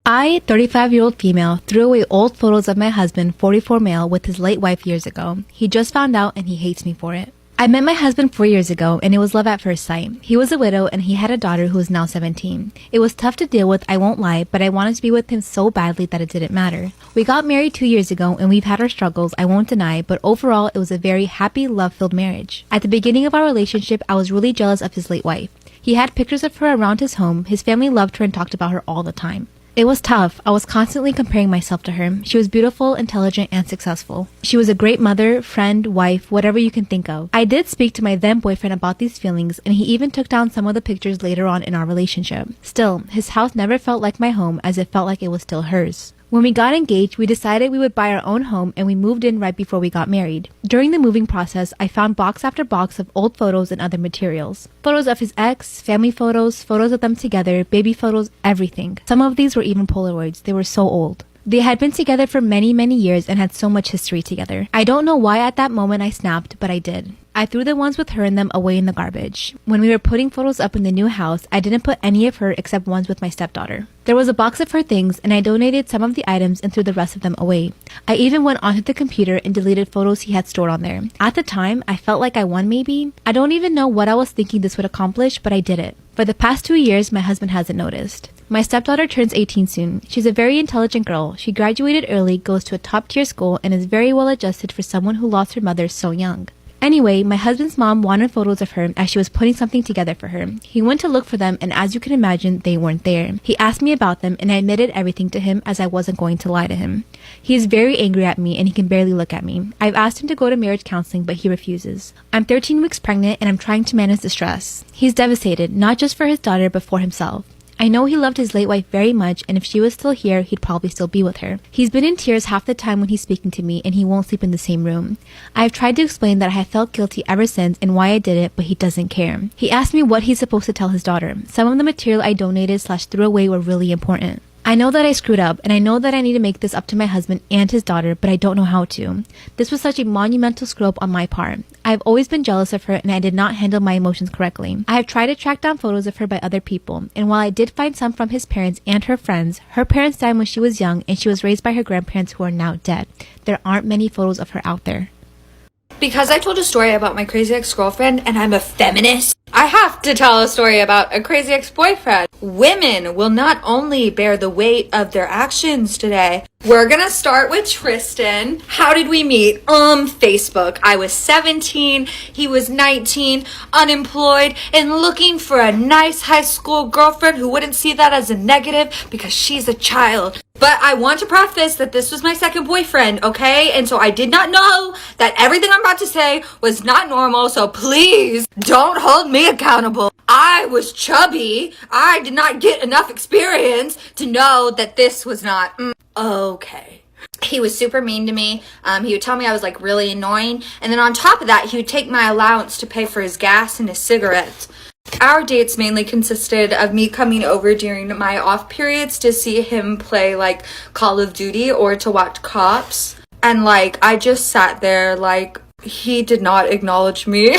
I, 35-year-old female, threw away old photos of my husband, 44 male, with his late wife years ago. He just found out and he hates me for it. I met my husband 4 years ago and it was love at first sight. He was a widow and he had a daughter who is now 17. It was tough to deal with, I won't lie, but I wanted to be with him so badly that it didn't matter. We got married 2 years ago and we've had our struggles, I won't deny, but overall it was a very happy, love-filled marriage. At the beginning of our relationship, I was really jealous of his late wife. He had pictures of her around his home, his family loved her and talked about her all the time. It was tough. I was constantly comparing myself to her. She was beautiful, intelligent, and successful. She was a great mother, friend, wife, whatever you can think of. I did speak to my then boyfriend about these feelings, and he even took down some of the pictures later on in our relationship. Still, his house never felt like my home, as it felt like it was still hers. When we got engaged, we decided we would buy our own home and we moved in right before we got married. During the moving process, I found box after box of old photos and other materials. Photos of his ex, family photos, photos of them together, baby photos, everything. Some of these were even Polaroids. They were so old. They had been together for many, many years and had so much history together. I don't know why at that moment I snapped, but I did. I threw the ones with her in them away in the garbage. When we were putting photos up in the new house, I didn't put any of her except ones with my stepdaughter. There was a box of her things and I donated some of the items and threw the rest of them away. I even went onto the computer and deleted photos he had stored on there. At the time, I felt like I won maybe. I don't even know what I was thinking this would accomplish, but I did it. For the past 2 years, my husband hasn't noticed. My stepdaughter turns 18 soon. She's a very intelligent girl. She graduated early, goes to a top-tier school, and is very well adjusted for someone who lost her mother so young. Anyway, my husband's mom wanted photos of her as she was putting something together for her. He went to look for them, and as you can imagine, they weren't there. He asked me about them, and I admitted everything to him as I wasn't going to lie to him. He is very angry at me, and he can barely look at me. I've asked him to go to marriage counseling, but he refuses. I'm 13 weeks pregnant, and I'm trying to manage the stress. He's devastated, not just for his daughter, but for himself. I know he loved his late wife very much, and if she was still here, he'd probably still be with her. He's been in tears half the time when he's speaking to me, and he won't sleep in the same room. I have tried to explain that I have felt guilty ever since and why I did it, but he doesn't care. He asked me what he's supposed to tell his daughter. Some of the material I donated/threw away were really important. I know that I screwed up, and I know that I need to make this up to my husband and his daughter, but I don't know how to. This was such a monumental screw up on my part. I've always been jealous of her, and I did not handle my emotions correctly. I have tried to track down photos of her by other people, and while I did find some from his parents and her friends, her parents died when she was young, and she was raised by her grandparents who are now dead. There aren't many photos of her out there. Because I told a story about my crazy ex-girlfriend and I'm a feminist, I have to tell a story about a crazy ex-boyfriend. Women will not only bear the weight of their actions today. We're gonna start with Tristan. How did we meet? Facebook. I was 17, he was 19, unemployed, and looking for a nice high school girlfriend who wouldn't see that as a negative because she's a child. But I want to preface that this was my second boyfriend, okay? And so I did not know that everything I'm about to say was not normal, so please don't hold me accountable. I was chubby. I did not get enough experience to know that this was not okay. He was super mean to me. He would tell me I was like really annoying. And then on top of that, he would take my allowance to pay for his gas and his cigarettes. Our dates mainly consisted of me coming over during my off periods to see him play like Call of Duty or to watch Cops. And like, I just sat there like he did not acknowledge me.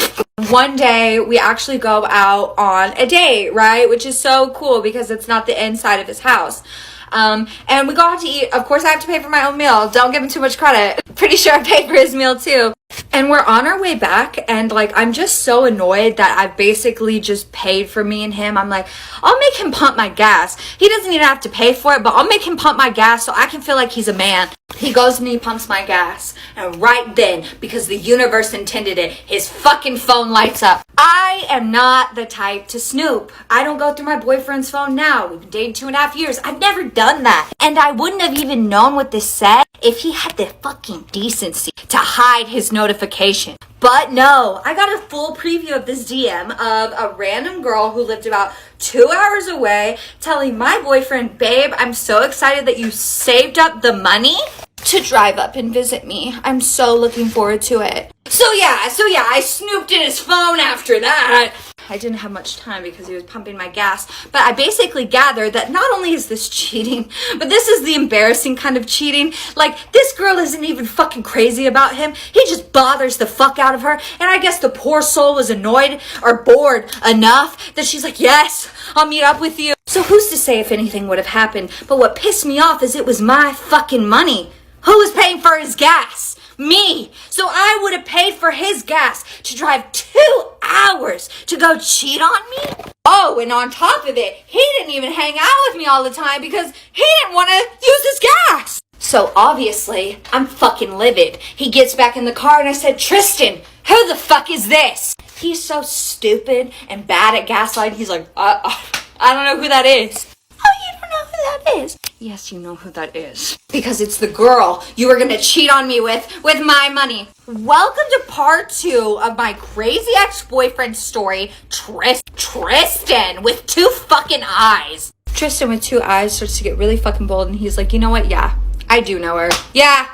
One day we actually go out on a date, right? Which is so cool because it's not the inside of his house. And we go out to eat. Of course I have to pay for my own meal. Don't give him too much credit. Pretty sure I paid for his meal too. And we're on our way back and like I'm just so annoyed that I've basically just paid for me and him. I'm like, I'll make him pump my gas. He doesn't even have to pay for it, but I'll make him pump my gas so I can feel like he's a man. He goes and he pumps my gas. And right then, because the universe intended it, his fucking phone lights up. I am not the type to snoop. I don't go through my boyfriend's phone now. We've been dating 2.5 years. I've never done that. And I wouldn't have even known what this said if he had the fucking decency to hide his notification. But no, I got a full preview of this DM of a random girl who lived about 2 hours away telling my boyfriend, babe, I'm so excited that you saved up the money to drive up and visit me. I'm so looking forward to it. So yeah, I snooped in his phone after that. I didn't have much time because he was pumping my gas. But I basically gathered that not only is this cheating, but this is the embarrassing kind of cheating. Like, this girl isn't even fucking crazy about him. He just bothers the fuck out of her. And I guess the poor soul was annoyed or bored enough that she's like, yes, I'll meet up with you. So who's to say if anything would have happened? But what pissed me off is it was my fucking money. Who was paying for his gas? Me. So I would have paid for his gas to drive 2 hours to go cheat on me? Oh, and on top of it, he didn't even hang out with me all the time because he didn't want to use his gas. So obviously, I'm fucking livid. He gets back in the car and I said, Tristan, who the fuck is this? He's so stupid and bad at gaslighting. He's like, I don't know who that is. Oh, you don't know who that is? Yes, you know who that is. Because it's the girl you were gonna cheat on me with my money. Welcome to part 2 of my crazy ex-boyfriend story, Tristan with 2 fucking eyes. Tristan with 2 eyes starts to get really fucking bold and he's like, you know what? Yeah, I do know her. Yeah,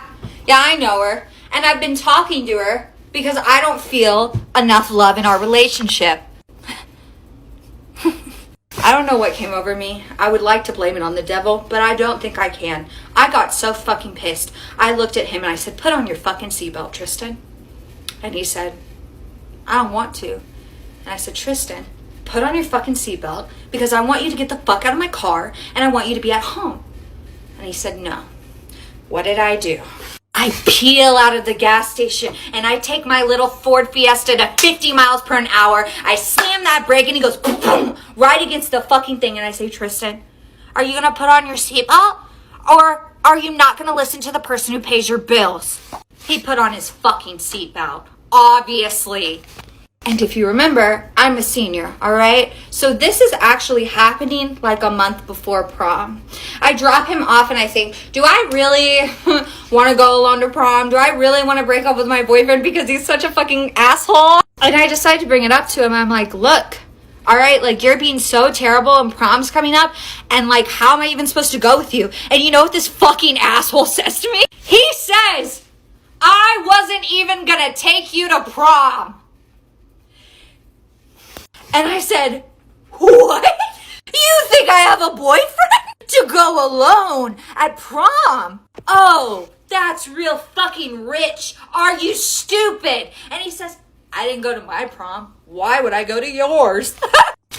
I know her. And I've been talking to her because I don't feel enough love in our relationship. I don't know what came over me. I would like to blame it on the devil, but I don't think I can. I got so fucking pissed. I looked at him and I said, put on your fucking seatbelt, Tristan. And he said, I don't want to. And I said, Tristan, put on your fucking seatbelt because I want you to get the fuck out of my car and I want you to be at home. And he said, no. What did I do? I peel out of the gas station and I take my little Ford Fiesta to 50 miles per hour. I slam that brake and he goes boom, right against the fucking thing. And I say, Tristan, are you going to put on your seatbelt or are you not going to listen to the person who pays your bills? He put on his fucking seatbelt, obviously. And if you remember, I'm a senior, all right? So this is actually happening like a month before prom. I drop him off and I think, do I really want to go alone to prom? Do I really want to break up with my boyfriend because he's such a fucking asshole? And I decide to bring it up to him. I'm like, look, all right, like you're being so terrible and prom's coming up and like how am I even supposed to go with you? And you know what this fucking asshole says to me? He says, I wasn't even gonna take you to prom. And I said, what? You think I have a boyfriend? To go alone at prom? Oh, that's real fucking rich. Are you stupid? And he says, I didn't go to my prom. Why would I go to yours?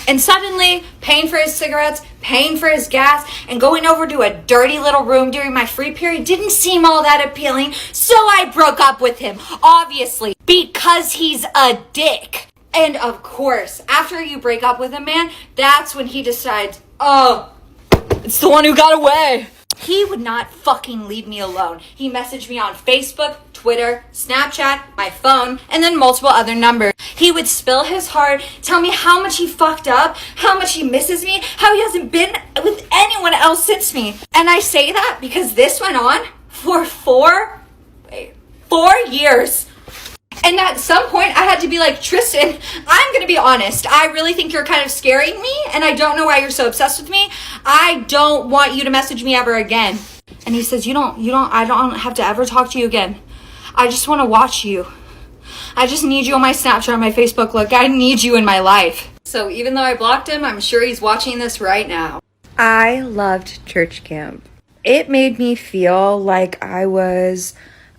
And suddenly, paying for his cigarettes, paying for his gas, and going over to a dirty little room during my free period didn't seem all that appealing. So I broke up with him, obviously, because he's a dick. And of course, after you break up with a man, that's when he decides, oh, it's the one who got away. He would not fucking leave me alone. He messaged me on Facebook, Twitter, Snapchat, my phone, and then multiple other numbers. He would spill his heart, tell me how much he fucked up, how much he misses me, how he hasn't been with anyone else since me. And I say that because this went on for 4 years. And at some point, I had to be like, Tristan, I'm going to be honest. I really think you're kind of scaring me, and I don't know why you're so obsessed with me. I don't want you to message me ever again. And he says, I don't have to ever talk to you again. I just want to watch you. I just need you on my Snapchat and my Facebook. Look, I need you in my life. So even though I blocked him, I'm sure he's watching this right now. I loved church camp. It made me feel like I was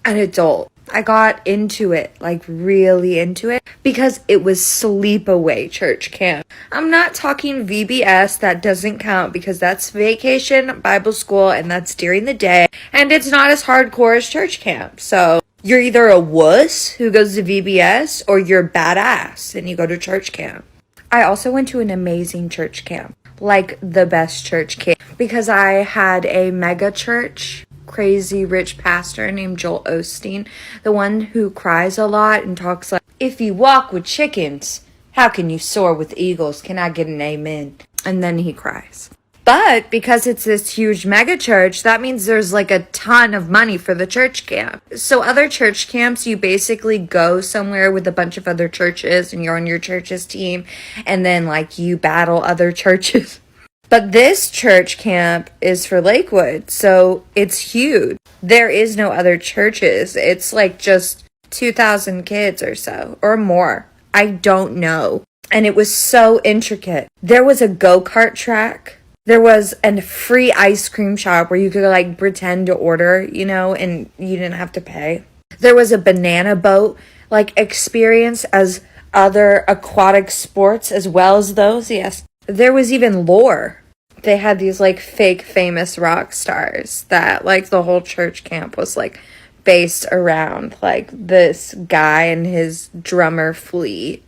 an adult. I got into it, like really into it, because it was sleepaway church camp. I'm not talking VBS, that doesn't count because that's vacation Bible school and that's during the day and it's not as hardcore as church camp. So you're either a wuss who goes to VBS or you're badass and you go to church camp. I also went to an amazing church camp, like the best church camp, because I had a mega church crazy rich pastor named Joel Osteen, the one who cries a lot and talks like, if you walk with chickens, how can you soar with eagles? Can I get an amen? And then he cries. But because it's this huge mega church, that means there's like a ton of money for the church camp. So other church camps, you basically go somewhere with a bunch of other churches and you're on your church's team and then like you battle other churches. But this church camp is for Lakewood, so it's huge. There is no other churches. It's like just 2,000 kids or so, or more. I don't know. and it was so intricate. There was a go-kart track. There was a free ice cream shop where you could like pretend to order, you know, and you didn't have to pay. There was a banana boat like experience as other aquatic sports as well as those. Yes. There was even lore. They had these like fake famous rock stars that like the whole church camp was like based around, like this guy and his drummer Flea.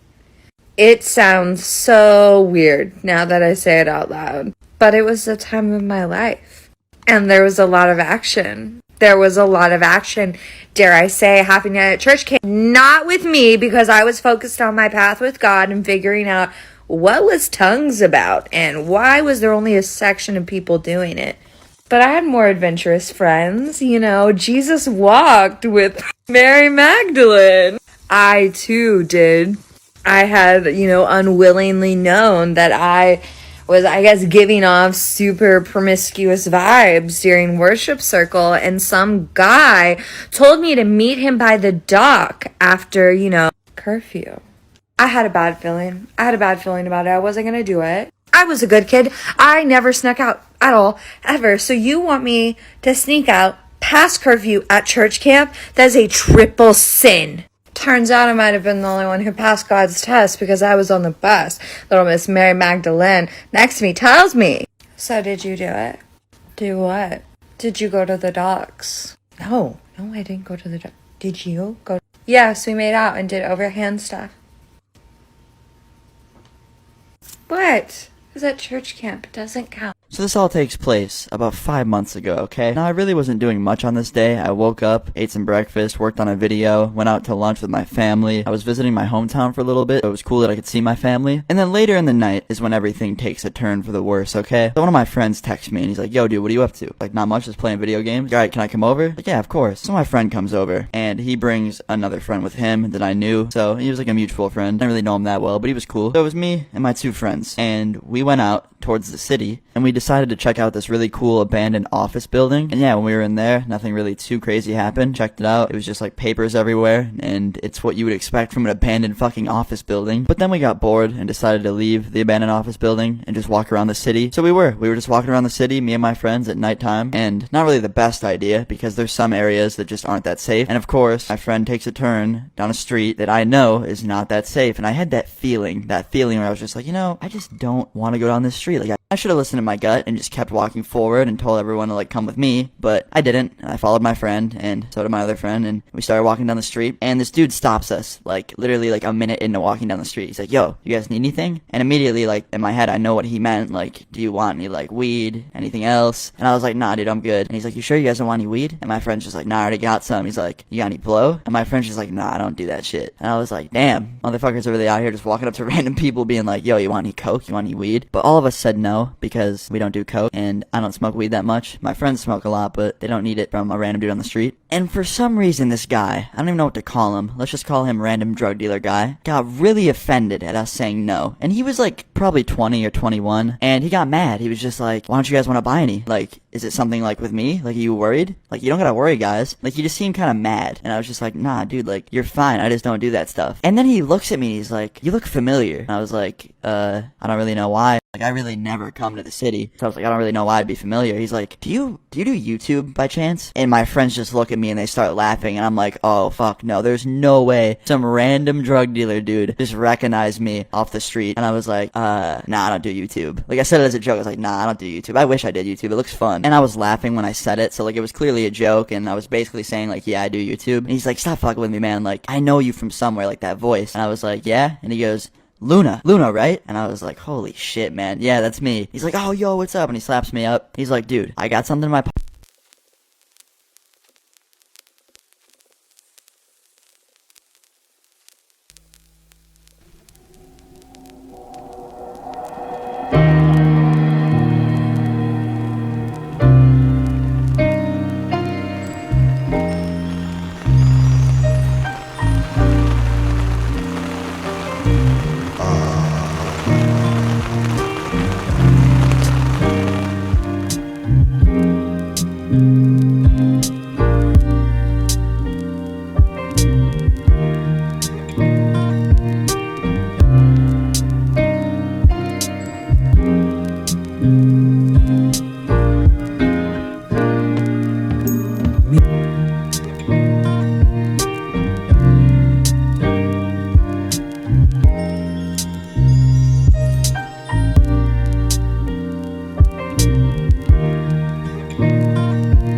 It sounds so weird now that I say it out loud, but it was the time of my life. And there was a lot of action. There was a lot of action, dare I say, happening at church camp. Not with me, because I was focused on my path with God and figuring out what was tongues about and why was there only a section of people doing it. But I had more adventurous friends, you know. Jesus walked with Mary Magdalene. I too did. I had, you know, unwillingly known that I was, I guess, giving off super promiscuous vibes during worship circle, and some guy told me to meet him by the dock after, you know, curfew. I had a bad feeling. I had a bad feeling about it. I wasn't going to do it. I was a good kid. I never snuck out at all, ever. So you want me to sneak out past curfew at church camp? That is a triple sin. Turns out I might have been the only one who passed God's test because I was on the bus. Little Miss Mary Magdalene next to me tells me. So did you do it? Do what? Did you go to the docks? No, I didn't go to the docks. Did you go? Yes, we made out and did overhand stuff. What? It was at church camp. It doesn't count. So this all takes place about 5 months ago, okay? Now, I really wasn't doing much on this day. I woke up, ate some breakfast, worked on a video, went out to lunch with my family. I was visiting my hometown for a little bit, so it was cool that I could see my family. And then later in the night is when everything takes a turn for the worse, okay? So one of my friends texts me, and he's like, yo, dude, what are you up to? Like, not much, just playing video games. Alright, can I come over? Like, yeah, of course. So my friend comes over, and he brings another friend with him that I knew. So he was like a mutual friend. I didn't really know him that well, but he was cool. So it was me and my two friends, and we went out towards the city, and we decided to check out this really cool abandoned office building. And yeah, when we were in there, nothing really too crazy happened. Checked it out. It was just like papers everywhere, and it's what you would expect from an abandoned fucking office building. But then we got bored and decided to leave the abandoned office building and just walk around the city. So we were just walking around the city, me and my friends, at nighttime, and not really the best idea because there's some areas that just aren't that safe. And of course, my friend takes a turn down a street that I know is not that safe, and I had that feeling where I was just like, you know, I just don't want to go down this street. Like, I should have listened to my gut and just kept walking forward and told everyone to like come with me, but I didn't. I followed my friend, and so did my other friend, and we started walking down the street, and this dude stops us, like literally like a minute into walking down the street. He's like, yo, you guys need anything? And immediately, like in my head, I know what he meant, like, do you want any like weed, anything else? And I was like, nah, dude, I'm good. And he's like, you sure you guys don't want any weed? And my friend's just like, nah, I already got some. He's like, you got any blow? And my friend's just like, nah, I don't do that shit. And I was like, damn, motherfuckers are really out here just walking up to random people being like, yo, you want any coke? You want any weed? But all of us said no, because we don't do coke, and I don't smoke weed that much. My friends smoke a lot, but they don't need it from a random dude on the street. And for some reason, this guy, I don't even know what to call him, let's just call him random drug dealer guy, got really offended at us saying no. And he was like probably 20 or 21, and he got mad. He was just like, why don't you guys want to buy any? Like, is it something like with me? Like, are you worried? Like, you don't gotta worry, guys. Like, he just seemed kind of mad. And I was just like, nah, dude, like, you're fine. I just don't do that stuff. And then he looks at me and he's like, you look familiar. And I was like, I don't really know why. Like, I really never come to the city. So I was like, I don't really know why I'd be familiar. He's like, do you do YouTube by chance? And my friends just look at me and they start laughing. And I'm like, oh, fuck, no. There's no way some random drug dealer dude just recognized me off the street. And I was like, nah, I don't do YouTube. Like, I said it as a joke. I was like, nah, I don't do YouTube. I wish I did YouTube. It looks fun. And I was laughing when I said it. So, like, it was clearly a joke. And I was basically saying, like, yeah, I do YouTube. And he's like, stop fucking with me, man. Like, I know you from somewhere, like that voice. And I was like, yeah? And he goes, Luna, right? And I was like, holy shit, man. Yeah, that's me. He's like, oh, yo, what's up? And he slaps me up. He's like, dude, I got something in my pocket.